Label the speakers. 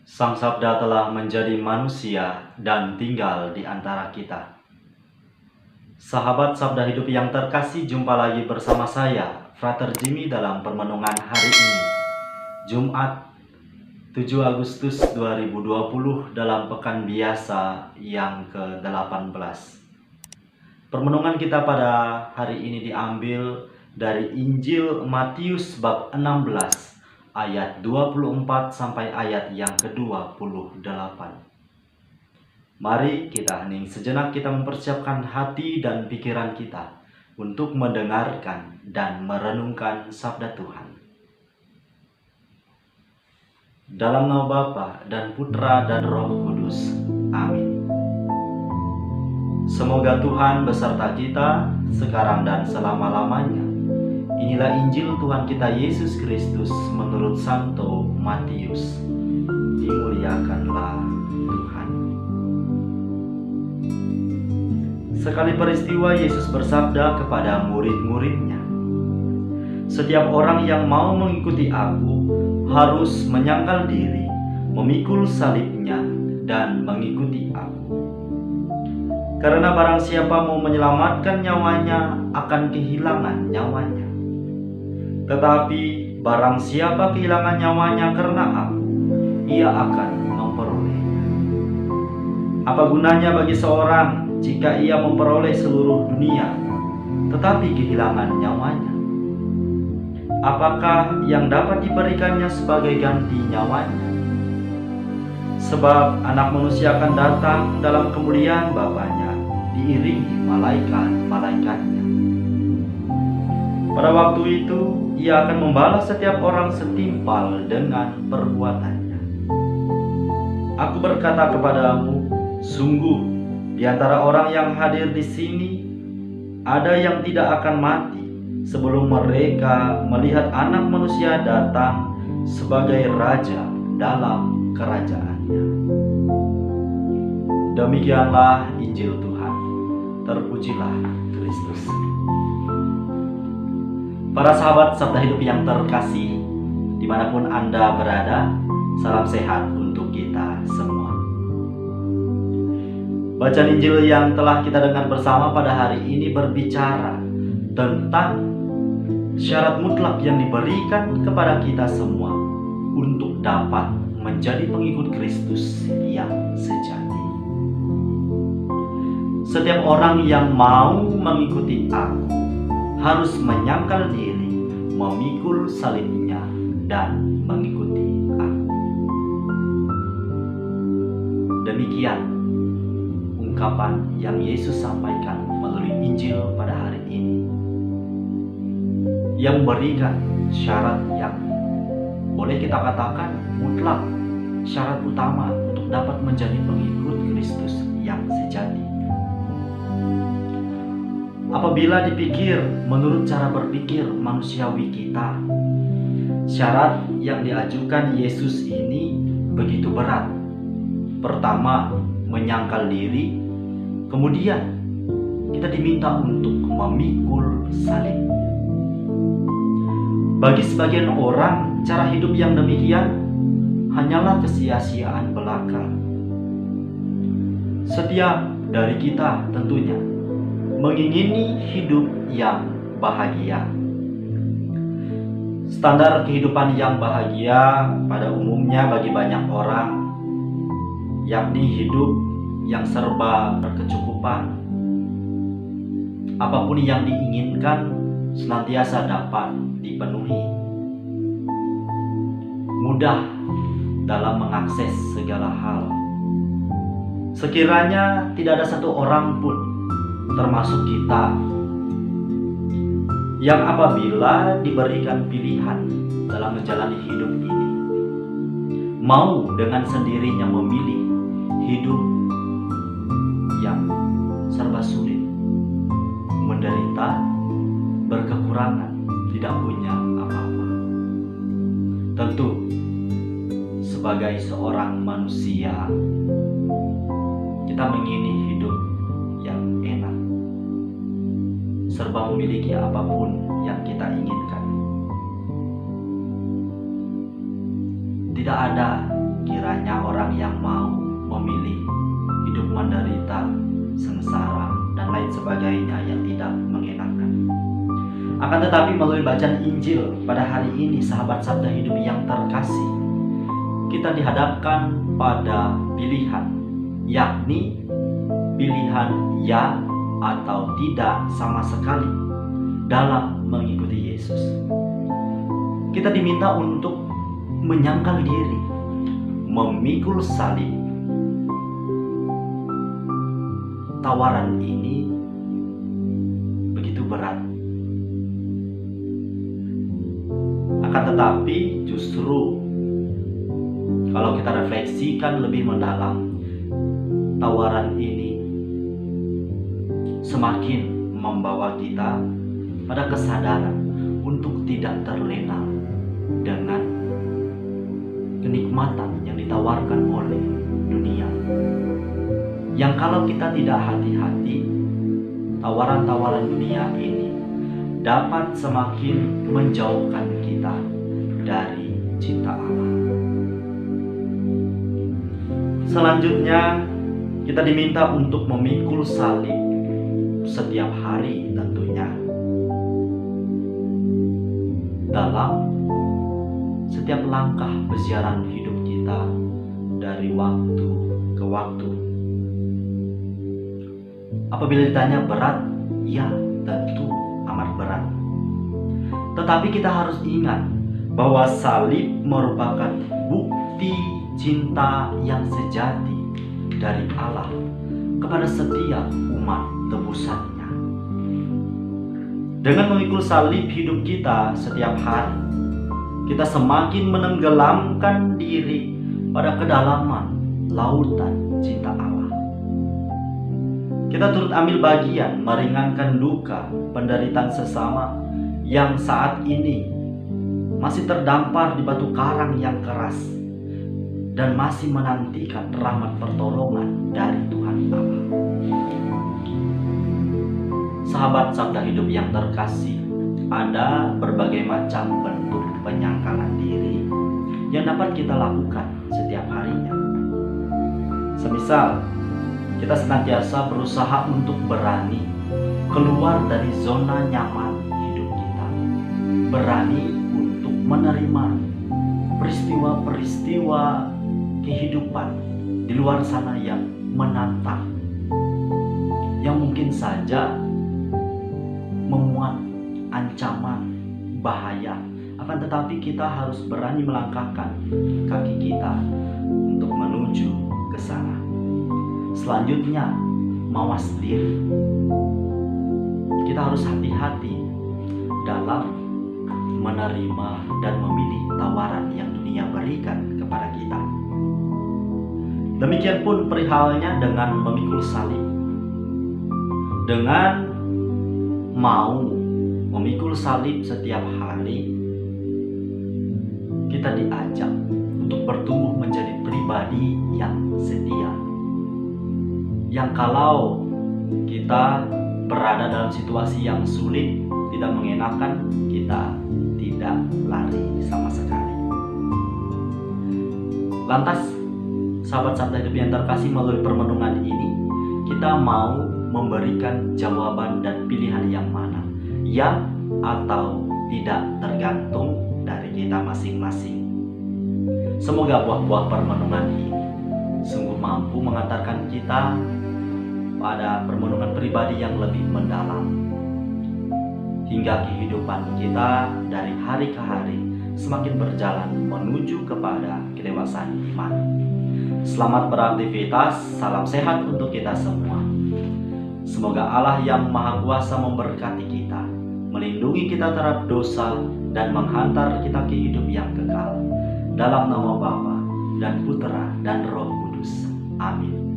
Speaker 1: Sang Sabda telah menjadi manusia dan tinggal di antara kita. Sahabat Sabda Hidup yang terkasih, jumpa lagi bersama saya, Frater Jimmy, dalam permenungan hari ini, Jumat 7 Agustus 2020 dalam Pekan Biasa yang ke-18. Permenungan kita pada hari ini diambil dari Injil Matius bab 16 ayat 24 sampai ayat yang ke-28. Mari kita hening sejenak, kita mempersiapkan hati dan pikiran kita untuk mendengarkan dan merenungkan sabda Tuhan. Dalam nama Bapa dan Putra dan Roh Kudus. Amin. Semoga Tuhan beserta kita sekarang dan selama-lamanya. Inilah Injil Tuhan kita Yesus Kristus menurut Santo Matius. Dimuliakanlah Tuhan. Sekali peristiwa Yesus bersabda kepada murid-muridnya, "Setiap orang yang mau mengikuti aku harus menyangkal diri, memikul salibnya, dan mengikuti aku. Karena barang siapa mau menyelamatkan nyawanya akan kehilangan nyawanya. Tetapi barang siapa kehilangan nyawanya karena aku, ia akan memperolehnya. Apa gunanya bagi seorang jika ia memperoleh seluruh dunia, tetapi kehilangan nyawanya? Apakah yang dapat diberikannya sebagai ganti nyawanya? Sebab Anak Manusia akan datang dalam kemuliaan Bapanya, diiringi malaikat-malaikatnya. Pada waktu itu, ia akan membalas setiap orang setimpal dengan perbuatannya. Aku berkata kepadamu, sungguh di antara orang yang hadir di sini, ada yang tidak akan mati sebelum mereka melihat Anak Manusia datang sebagai Raja dalam kerajaannya." Demikianlah Injil Tuhan. Terpujilah Kristus. Para sahabat Sabda Hidup yang terkasih, dimanapun Anda berada, salam sehat untuk kita semua. Bacaan Injil yang telah kita dengar bersama pada hari ini berbicara tentang syarat mutlak yang diberikan kepada kita semua untuk dapat menjadi pengikut Kristus yang sejati. Setiap orang yang mau mengikuti aku harus menyangkal diri, memikul salibnya, dan mengikuti aku. Demikian ungkapan yang Yesus sampaikan melalui Injil pada hari ini, yang memberikan syarat yang boleh kita katakan mutlak, syarat utama untuk dapat menjadi pengikut Kristus yang sejati. Apabila dipikir menurut cara berpikir manusiawi kita, syarat yang diajukan Yesus ini begitu berat. Pertama, menyangkal diri, kemudian kita diminta untuk memikul salib. Bagi sebagian orang, cara hidup yang demikian hanyalah kesia-siaan belaka. Setiap dari kita tentunya mengingini hidup yang bahagia. Standar kehidupan yang bahagia pada umumnya bagi banyak orang yakni hidup yang serba berkecukupan. Apapun yang diinginkan senantiasa dapat dipenuhi. Mudah dalam mengakses segala hal. Sekiranya tidak ada satu orang pun, termasuk kita, yang apabila diberikan pilihan dalam menjalani hidup ini, mau dengan sendirinya memilih hidup yang serba sulit, menderita, berkekurangan, tidak punya apa-apa. Tentu sebagai seorang manusia, kita mengingini hidup yang enak, serba memiliki apapun yang kita inginkan. Tidak ada kiranya orang yang mau memilih hidup menderita, sengsara, dan lain sebagainya yang tidak mengenakan. Akan tetapi melalui bacaan Injil pada hari ini, sahabat Sabda Hidup yang terkasih, kita dihadapkan pada pilihan, yakni pilihan ya atau tidak sama sekali dalam mengikuti Yesus. Kita diminta untuk menyangkal diri, memikul salib. Tawaran ini begitu berat. Akan tetapi justru kalau kita refleksikan lebih mendalam, tawaran ini semakin membawa kita pada kesadaran untuk tidak terlena dengan kenikmatan yang ditawarkan oleh dunia. Yang kalau kita tidak hati-hati, tawaran-tawaran dunia ini dapat semakin menjauhkan kita dari cinta Allah. Selanjutnya, kita diminta untuk memikul salib setiap hari tentunya, dalam setiap langkah pesiaran hidup kita dari waktu ke waktu. Apabila ditanya berat, ya tentu amat berat. Tetapi kita harus ingat bahwa salib merupakan bukti cinta yang sejati dari Allah kepada setiap umat tebusannya. Dengan memikul salib hidup kita setiap hari, kita semakin menenggelamkan diri pada kedalaman lautan cinta Allah. Kita turut ambil bagian meringankan duka penderitaan sesama yang saat ini masih terdampar di batu karang yang keras dan masih menantikan rahmat pertolongan dari Tuhan Allah. Sahabat Sabda Hidup yang terkasih, ada berbagai macam bentuk penyangkalan diri yang dapat kita lakukan setiap harinya. Semisal kita senantiasa berusaha untuk berani keluar dari zona nyaman hidup kita, berani untuk menerima peristiwa-peristiwa kehidupan di luar sana yang menantang, yang mungkin saja memuat ancaman bahaya. Akan tetapi kita harus berani melangkahkan kaki kita untuk menuju ke sana. Selanjutnya, mawas diri. Kita harus hati-hati dalam menerima dan memilih tawaran yang dunia berikan kepada kita. Demikian pun perihalnya dengan memikul salib. Dengan mau memikul salib setiap hari, kita diajak untuk bertumbuh menjadi pribadi yang setia. Yang kalau kita berada dalam situasi yang sulit, tidak mengenakan, kita tidak lari sama sekali. Lantas, sahabat Sabda Hidup yang terkasih, melalui permenungan ini kita mau memberikan jawaban dan pilihan yang mana? Ya atau tidak, tergantung dari kita masing-masing. Semoga buah-buah permenungan ini sungguh mampu mengantarkan kita pada permenungan pribadi yang lebih mendalam, hingga kehidupan kita dari hari ke hari semakin berjalan menuju kepada kedewasaan iman. Selamat beraktivitas, salam sehat untuk kita semua. Semoga Allah yang Maha Kuasa memberkati kita, melindungi kita terhadap dosa, dan menghantar kita ke hidup yang kekal. Dalam nama Bapa dan Putera dan Roh Kudus. Amin.